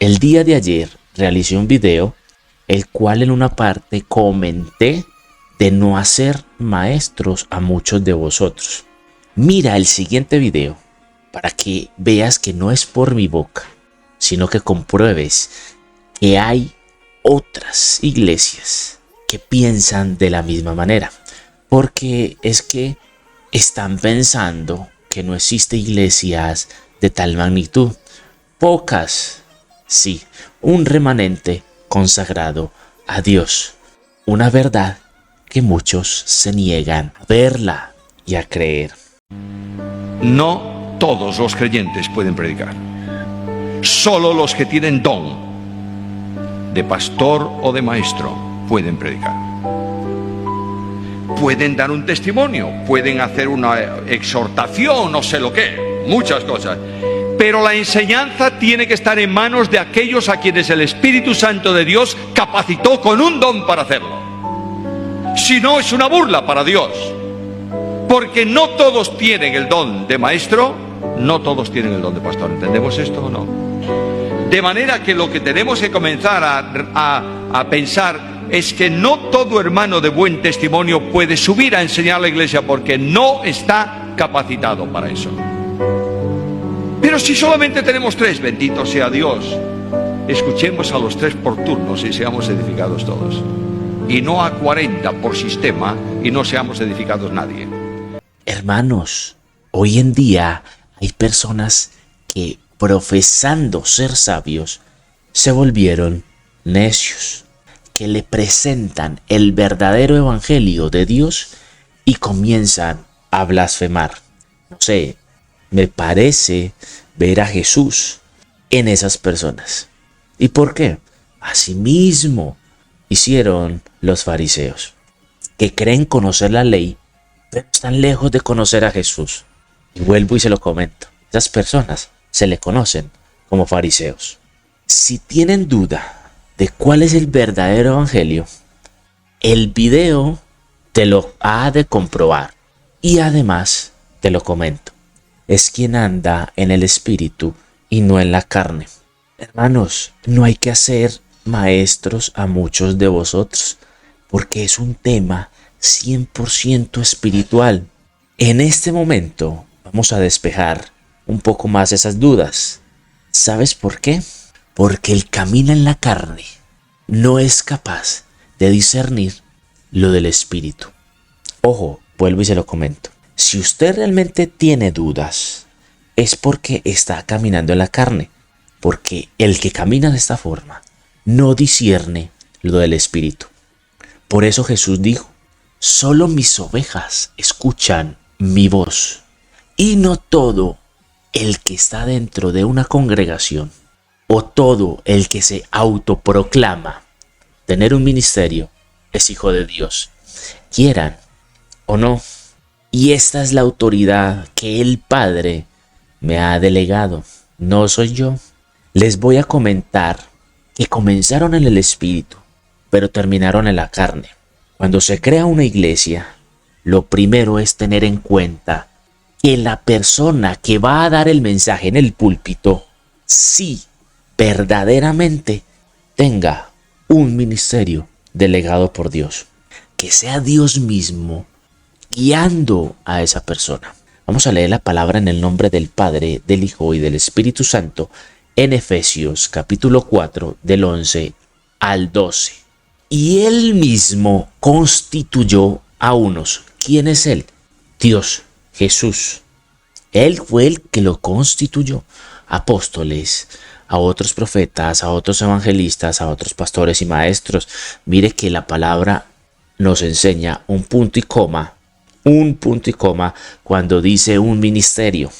El día de ayer realicé un video, el cual en una parte comenté de no hacer maestros a muchos de vosotros. Mira el siguiente video para que veas que no es por mi boca, sino que compruebes que hay otras iglesias que piensan de la misma manera. Porque es que están pensando que no existe iglesias de tal magnitud. Pocas, sí, un remanente consagrado a Dios. Una verdad que muchos se niegan a verla y a creer. No todos los creyentes pueden predicar. Solo los que tienen don de pastor o de maestro pueden predicar. Pueden dar un testimonio, pueden hacer una exhortación, no sé lo que, muchas cosas. Pero la enseñanza tiene que estar en manos de aquellos a quienes el Espíritu Santo de Dios capacitó con un don para hacerlo. Si no, es una burla para Dios. Porque no todos tienen el don de maestro, no todos tienen el don de pastor. ¿Entendemos esto o no? De manera que lo que tenemos que comenzar a pensar es que no todo hermano de buen testimonio puede subir a enseñar a la iglesia porque no está capacitado para eso. Pero si solamente tenemos 3, bendito sea Dios, escuchemos a los 3 por turnos y seamos edificados todos. Y no a 40 por sistema y no seamos edificados nadie. Hermanos, hoy en día hay personas que, profesando ser sabios, se volvieron necios, que le presentan el verdadero evangelio de Dios y comienzan a blasfemar. No sé, me parece ver a Jesús en esas personas. ¿Y por qué? Asimismo hicieron los fariseos, que creen conocer la ley, pero están lejos de conocer a Jesús. Y vuelvo y se lo comento. Esas personas se le conocen como fariseos. Si tienen duda de cuál es el verdadero evangelio, el video te lo ha de comprobar. Y además te lo comento. Es quien anda en el espíritu y no en la carne. Hermanos, no hay que hacer maestros a muchos de vosotros, porque es un tema 100% espiritual. En este momento vamos a despejar un poco más esas dudas. ¿Sabes por qué? Porque el que camina en la carne no es capaz de discernir lo del espíritu. Ojo, vuelvo y se lo comento. Si usted realmente tiene dudas, es porque está caminando en la carne. Porque el que camina de esta forma no discierne lo del espíritu. Por eso Jesús dijo: solo mis ovejas escuchan mi voz. Y no todo el que está dentro de una congregación o todo el que se autoproclama tener un ministerio es hijo de Dios, quieran o no. Y esta es la autoridad que el Padre me ha delegado, no soy yo. Les voy a comentar que comenzaron en el espíritu, pero terminaron en la carne. Cuando se crea una iglesia, lo primero es tener en cuenta que la persona que va a dar el mensaje en el púlpito, sí, verdaderamente tenga un ministerio delegado por Dios. Que sea Dios mismo guiando a esa persona. Vamos a leer la palabra en el nombre del Padre, del Hijo y del Espíritu Santo en Efesios capítulo 4 del 11 al 12. Y Él mismo constituyó a unos. ¿Quién es Él? Dios, Jesús. Él fue el que lo constituyó. Apóstoles, a otros profetas, a otros evangelistas, a otros pastores y maestros. Mire que la palabra nos enseña un punto y coma cuando dice un ministerio.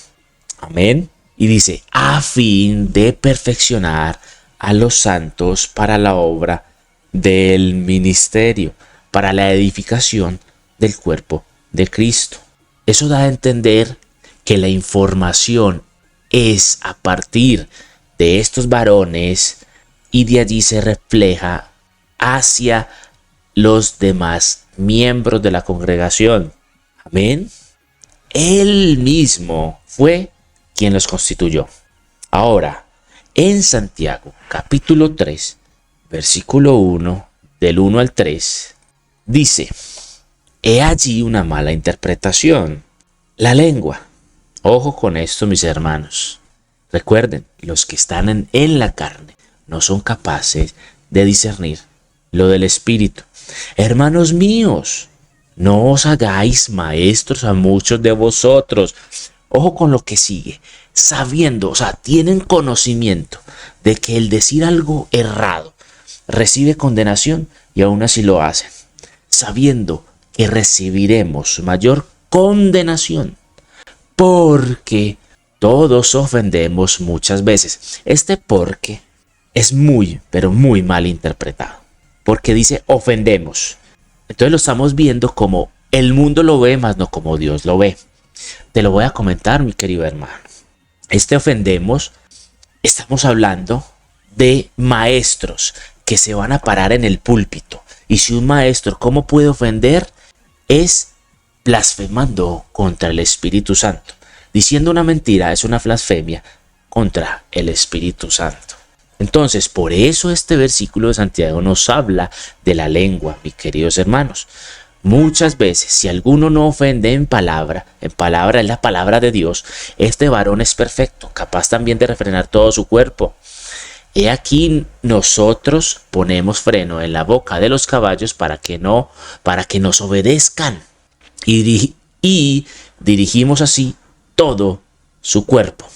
Amén. Y dice, a fin de perfeccionar a los santos para la obra del ministerio, para la edificación del cuerpo de Cristo. Eso da a entender que la información es a partir de estos varones y de allí se refleja hacia los demás miembros de la congregación. Amén. Él mismo fue quien los constituyó. Ahora, En Santiago, capítulo 3, versículo 1, del 1 al 3, dice: he allí una mala interpretación. La lengua. Ojo con esto, mis hermanos. Recuerden, los que están en la carne no son capaces de discernir lo del Espíritu. Hermanos míos, no os hagáis maestros a muchos de vosotros. Ojo con lo que sigue. Sabiendo, tienen conocimiento de que el decir algo errado recibe condenación y aún así lo hacen. Sabiendo que recibiremos mayor condenación porque todos ofendemos muchas veces. Este porque es muy, pero muy mal interpretado. Porque dice ofendemos. Entonces lo estamos viendo como el mundo lo ve, más no como Dios lo ve. Te lo voy a comentar, mi querido hermano. Este ofendemos, estamos hablando de maestros que se van a parar en el púlpito. Y si un maestro, ¿cómo puede ofender? Es blasfemando contra el Espíritu Santo. Diciendo una mentira es una blasfemia contra el Espíritu Santo. Entonces, por eso este versículo de Santiago nos habla de la lengua, mis queridos hermanos. Muchas veces, si alguno no ofende en palabra es la palabra de Dios, este varón es perfecto, capaz también de refrenar todo su cuerpo. He aquí nosotros ponemos freno en la boca de los caballos para que nos obedezcan y dirigimos así todo su cuerpo.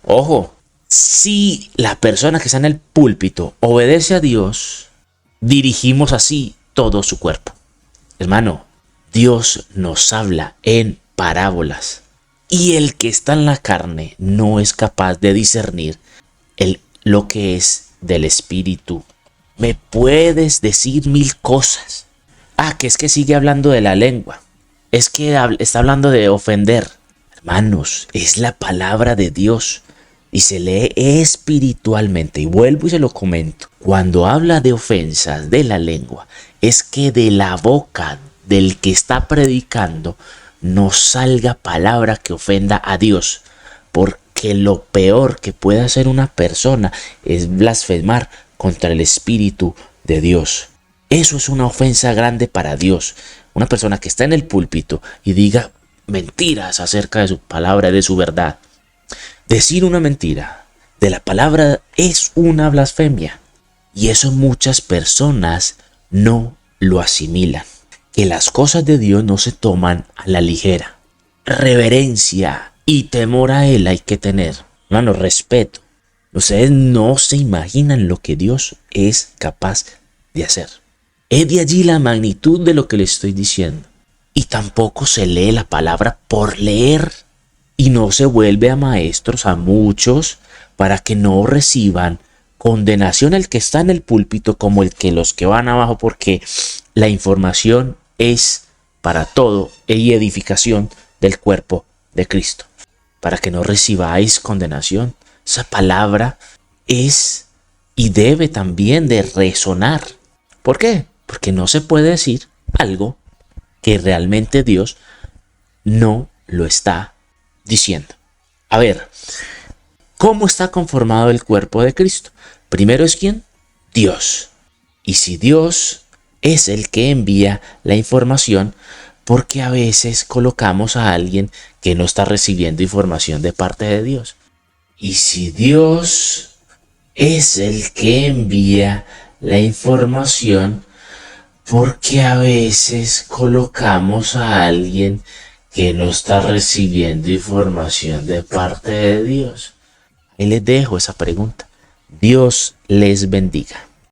Ojo, si la persona que está en el púlpito obedece a Dios, dirigimos así todo su cuerpo. Hermano, Dios nos habla en parábolas y el que está en la carne no es capaz de discernir lo que es del Espíritu. Me puedes decir mil cosas. Que es que sigue hablando de la lengua. Es que está hablando de ofender. Hermanos, es la palabra de Dios y se lee espiritualmente. Y vuelvo y se lo comento. Cuando habla de ofensas de la lengua, es que de la boca del que está predicando no salga palabra que ofenda a Dios. Porque lo peor que puede hacer una persona es blasfemar contra el Espíritu de Dios. Eso es una ofensa grande para Dios. Una persona que está en el púlpito y diga mentiras acerca de su palabra, de su verdad. Decir una mentira de la palabra es una blasfemia. Y eso muchas personas no lo asimilan. Que las cosas de Dios no se toman a la ligera. Reverencia y temor a Él hay que tener. Hermano, respeto. Ustedes no se imaginan lo que Dios es capaz de hacer. Es de allí la magnitud de lo que le estoy diciendo. Y tampoco se lee la palabra por leer. Y no se vuelve a maestros a muchos para que no reciban condenación el que está en el púlpito como los que van abajo, porque la información es para todo y edificación del cuerpo de Cristo. Para que no recibáis condenación. Esa palabra es y debe también de resonar. ¿Por qué? Porque no se puede decir algo que realmente Dios no lo está diciendo. A ver, ¿cómo está conformado el cuerpo de Cristo? Primero es ¿quién? Dios. Y si Dios es el que envía la información, porque a veces colocamos a alguien que no está recibiendo información de parte de Dios. Y si Dios es el que envía la información, porque a veces colocamos a alguien que no está recibiendo información de parte de Dios. Ahí les dejo esa pregunta. Dios les bendiga.